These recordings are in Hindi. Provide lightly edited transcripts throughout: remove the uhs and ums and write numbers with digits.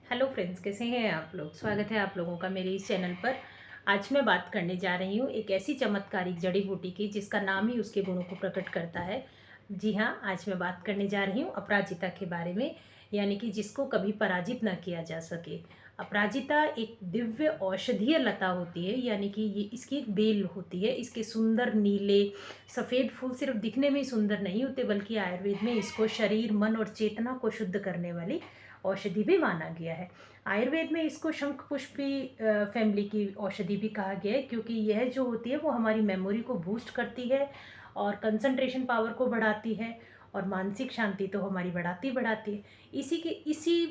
हेलो फ्रेंड्स, कैसे हैं आप लोग। स्वागत है आप लोगों का मेरे इस चैनल पर। आज मैं बात करने जा रही हूँ एक ऐसी चमत्कारिक जड़ी बूटी की जिसका नाम ही उसके गुणों को प्रकट करता है। जी हाँ, आज मैं बात करने जा रही हूँ अपराजिता के बारे में, यानी कि जिसको कभी पराजित ना किया जा सके। अपराजिता एक दिव्य औषधीय लता होती है, यानी कि ये इसकी एक बेल होती है। इसके सुंदर नीले सफ़ेद फूल सिर्फ दिखने में ही सुंदर नहीं होते, बल्कि आयुर्वेद में इसको शरीर, मन और चेतना को शुद्ध करने वाली औषधि भी माना गया है। आयुर्वेद में इसको शंख पुष्पी फैमिली की औषधि भी कहा गया है, क्योंकि यह जो होती है वो हमारी मेमोरी को बूस्ट करती है और कंसंट्रेशन पावर को बढ़ाती है और मानसिक शांति तो हमारी बढ़ाती है। इसी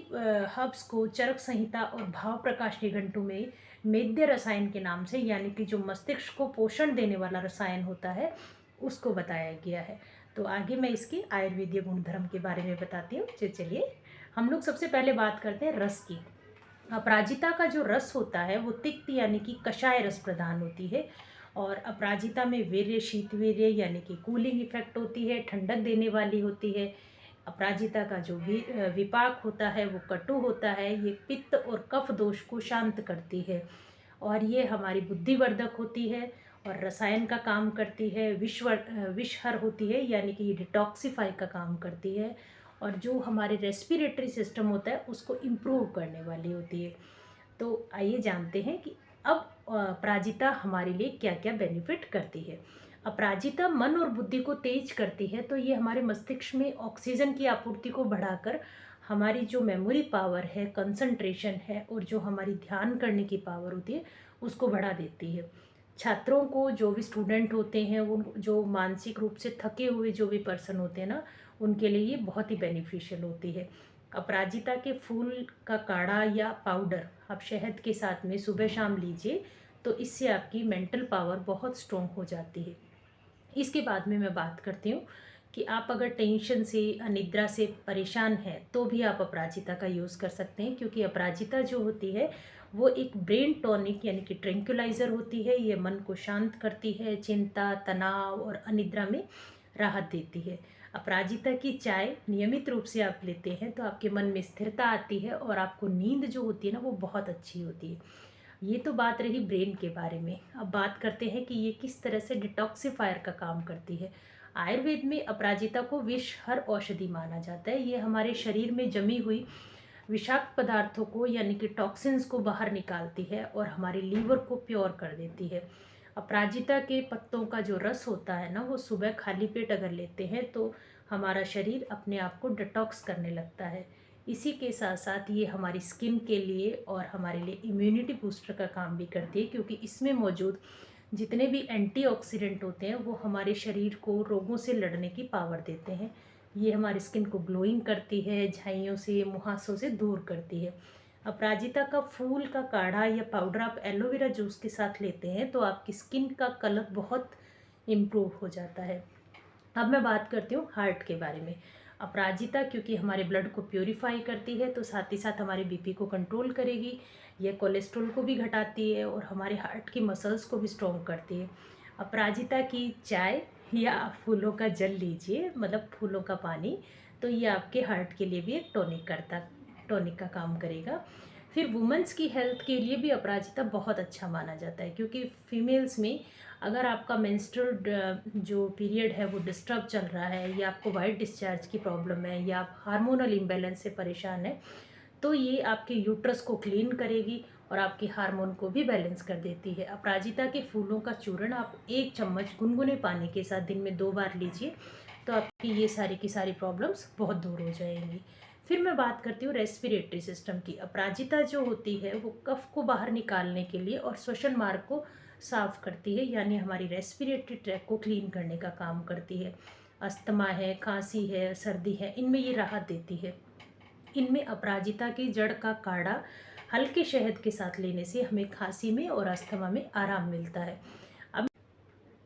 हर्ब्स को चरक संहिता और भाव प्रकाश निघंटु में मेद्य रसायन के नाम से, यानी कि जो मस्तिष्क को पोषण देने वाला रसायन होता है, उसको बताया गया है। तो आगे मैं इसकी आयुर्वेदीय गुणधर्म के बारे में बताती हूँ। चलिए हम लोग सबसे पहले बात करते हैं रस की। अपराजिता का जो रस होता है वो तिक्त यानी कि कषाय रस प्रधान होती है। और अपराजिता में वीर्य, शीतवीर्य यानी कि कूलिंग इफेक्ट होती है, ठंडक देने वाली होती है। अपराजिता का जो विपाक होता है वो कटु होता है। ये पित्त और कफ दोष को शांत करती है और ये हमारी बुद्धिवर्धक होती है और रसायन का काम करती है। विषहर होती है, यानी कि ये डिटॉक्सिफाई का काम करती है और जो हमारे रेस्पिरेटरी सिस्टम होता है उसको इम्प्रूव करने वाली होती है। तो आइए जानते हैं कि अब अपराजिता हमारे लिए क्या क्या बेनिफिट करती है। अपराजिता मन और बुद्धि को तेज करती है, तो ये हमारे मस्तिष्क में ऑक्सीजन की आपूर्ति को बढ़ाकर हमारी जो मेमोरी पावर है, कंसंट्रेशन है और जो हमारी ध्यान करने की पावर होती है उसको बढ़ा देती है। छात्रों को, जो भी स्टूडेंट होते हैं, उन जो मानसिक रूप से थके हुए जो भी पर्सन होते हैं ना, उनके लिए ये बहुत ही बेनिफिशियल होती है। अपराजिता के फूल का काढ़ा या पाउडर आप शहद के साथ में सुबह शाम लीजिए, तो इससे आपकी मेंटल पावर बहुत स्ट्रॉन्ग हो जाती है। इसके बाद में मैं बात करती हूँ कि आप अगर टेंशन से, अनिद्रा से परेशान हैं तो भी आप अपराजिता का यूज़ कर सकते हैं, क्योंकि अपराजिता जो होती है वो एक ब्रेन टॉनिक यानी कि ट्रैंक्विलाइज़र होती है। ये मन को शांत करती है, चिंता, तनाव और अनिद्रा में राहत देती है। अपराजिता की चाय नियमित रूप से आप लेते हैं तो आपके मन में स्थिरता आती है और आपको नींद जो होती है ना वो बहुत अच्छी होती है। ये तो बात रही ब्रेन के बारे में। अब बात करते हैं कि ये किस तरह से डिटॉक्सिफायर का काम करती है। आयुर्वेद में अपराजिता को विषहर औषधि माना जाता है। ये हमारे शरीर में जमी हुई विषाक्त पदार्थों को, यानी कि टॉक्सिन्स को बाहर निकालती है और हमारे लीवर को प्योर कर देती है। अपराजिता के पत्तों का जो रस होता है ना, वो सुबह खाली पेट अगर लेते हैं तो हमारा शरीर अपने आप को डिटॉक्स करने लगता है। इसी के साथ साथ ये हमारी स्किन के लिए और हमारे लिए इम्यूनिटी बूस्टर का काम भी करती है, क्योंकि इसमें मौजूद जितने भी एंटीऑक्सीडेंट होते हैं वो हमारे शरीर को रोगों से लड़ने की पावर देते हैं। ये हमारी स्किन को ग्लोइंग करती है, झाइयों से, मुहासों से दूर करती है। अपराजिता का फूल का काढ़ा या पाउडर आप एलोवेरा जूस के साथ लेते हैं तो आपकी स्किन का कलर बहुत इम्प्रूव हो जाता है। अब मैं बात करती हूँ हार्ट के बारे में। अपराजिता क्योंकि हमारे ब्लड को प्योरीफाई करती है, तो साथ ही साथ हमारे बीपी को कंट्रोल करेगी। यह कोलेस्ट्रॉल को भी घटाती है और हमारे हार्ट की मसल्स को भी स्ट्रॉन्ग करती है। अपराजिता की चाय या आप फूलों का जल लीजिए, मतलब फूलों का पानी, तो ये आपके हार्ट के लिए भी एक टॉनिक का काम करेगा। फिर वुमेंस की हेल्थ के लिए भी अपराजिता बहुत अच्छा माना जाता है, क्योंकि फीमेल्स में अगर आपका मेंस्ट्रुअल जो पीरियड है वो डिस्टर्ब चल रहा है, या आपको वाइट डिस्चार्ज की प्रॉब्लम है, या आप हार्मोनल इम्बैलेंस से परेशान है, तो ये आपके यूट्रस को क्लीन करेगी और आपके हार्मोन को भी बैलेंस कर देती है। अपराजिता के फूलों का चूर्ण आप 1 चम्मच गुनगुने पानी के साथ दिन में 2 बार लीजिए, तो आपकी ये सारी की सारी प्रॉब्लम्स बहुत दूर हो जाएंगी। फिर मैं बात करती हूँ रेस्पिरेटरी सिस्टम की। अपराजिता जो होती है वो कफ को बाहर निकालने के लिए और श्वसन मार्ग को साफ करती है, यानी हमारी रेस्पिरेटरी ट्रैक को क्लीन करने का काम करती है। अस्थमा है, खांसी है, सर्दी है, इनमें ये राहत देती है। इनमें अपराजिता की जड़ का काढ़ा हल्के शहद के साथ लेने से हमें खांसी में और अस्थमा में आराम मिलता है। अब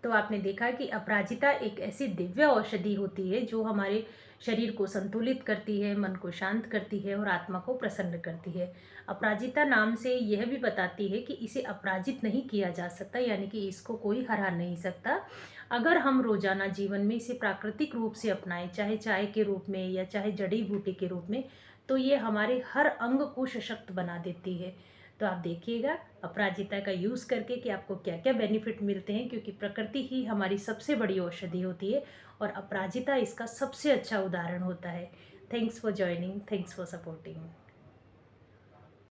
तो आपने देखा कि अपराजिता एक ऐसी दिव्य औषधि होती है जो हमारे शरीर को संतुलित करती है, मन को शांत करती है और आत्मा को प्रसन्न करती है। अपराजिता नाम से यह भी बताती है कि इसे अपराजित नहीं किया जा सकता, यानी कि इसको कोई हरा नहीं सकता। अगर हम रोजाना जीवन में इसे प्राकृतिक रूप से अपनाएं, चाहे चाय के रूप में या चाहे जड़ी बूटी के रूप में, तो ये हमारे हर अंग को सशक्त बना देती है। तो आप देखिएगा अपराजिता का यूज़ करके कि आपको क्या क्या बेनिफिट मिलते हैं, क्योंकि प्रकृति ही हमारी सबसे बड़ी औषधि होती है और अपराजिता इसका सबसे अच्छा उदाहरण होता है। Thanks for joining, thanks for supporting.